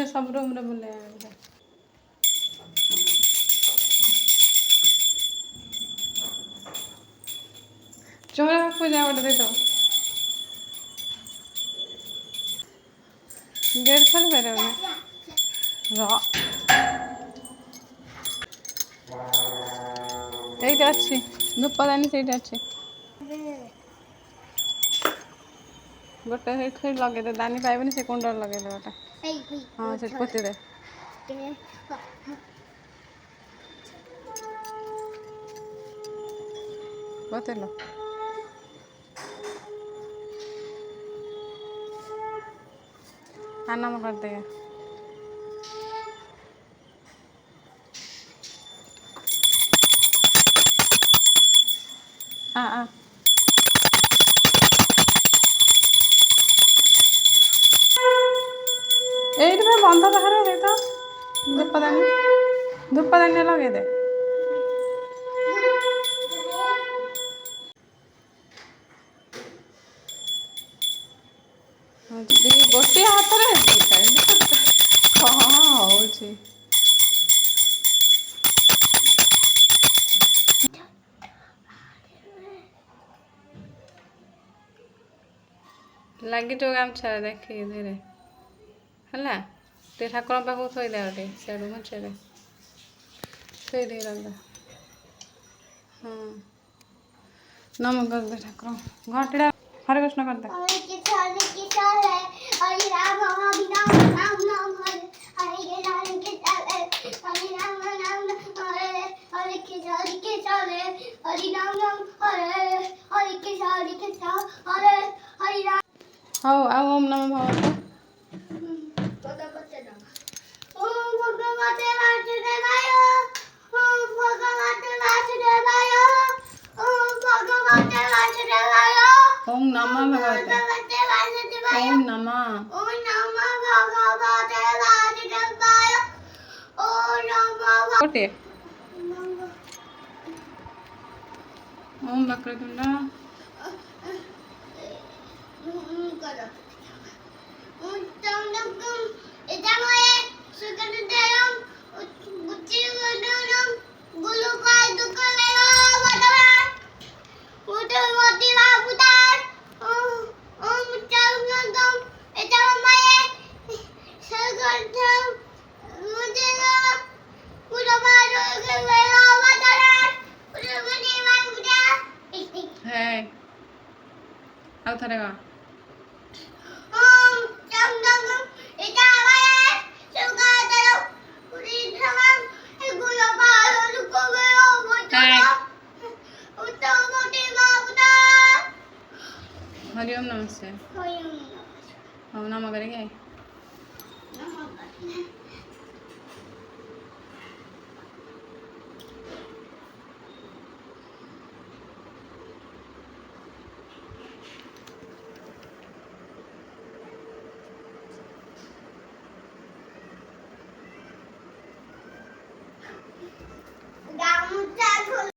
से सब रूम रे बुले चोरा पूजा गोटे दे दो गेट खोल पारे এইটা ଅଛି ଧୂପଦାନୀ ସେଇଟା ଅଛି ଗୋଟେ ସେଇଠି ଲଗେଇଦେ ଦାନୀ ପାଇବନି ସେ କୁଣ୍ଡରେ ଲଗେଇଦେ ଗୋଟେ ହଁ ସେଠି ପୋତିଦେ ପୋତିଲ आनम कर दे आ এইটি ভাই বন্ধ পাখরে এই তো ধূপদানী লগাই দে ଗୋଟିଏ ହାତରେ କ'ଣ ହଉଛି ଲାଗିଯିବ ଗାମୁଛା ଦେଖିକି ଧୀରେ ହେଲା ଟିକେ ଠାକୁରଙ୍କ ପାଖକୁ ଥୋଇଦେ ଗୋଟେ ସିଆଡ଼ୁ ମୁଛେଦେ ଥୋଇଦେଇ ରଖିଦେ ହଁ ନମ କରିଦେ ଠାକୁର ଘଣ୍ଟିଟା हरे कृष्ण करते हाँ आओ ओम नमः भगवते ओम नमः भगवते ओम नमः गोटे ओम वक्रतुंड ଆଉ ଥରେ गा हरि ओम नमस्ते ओम नमः करेंगे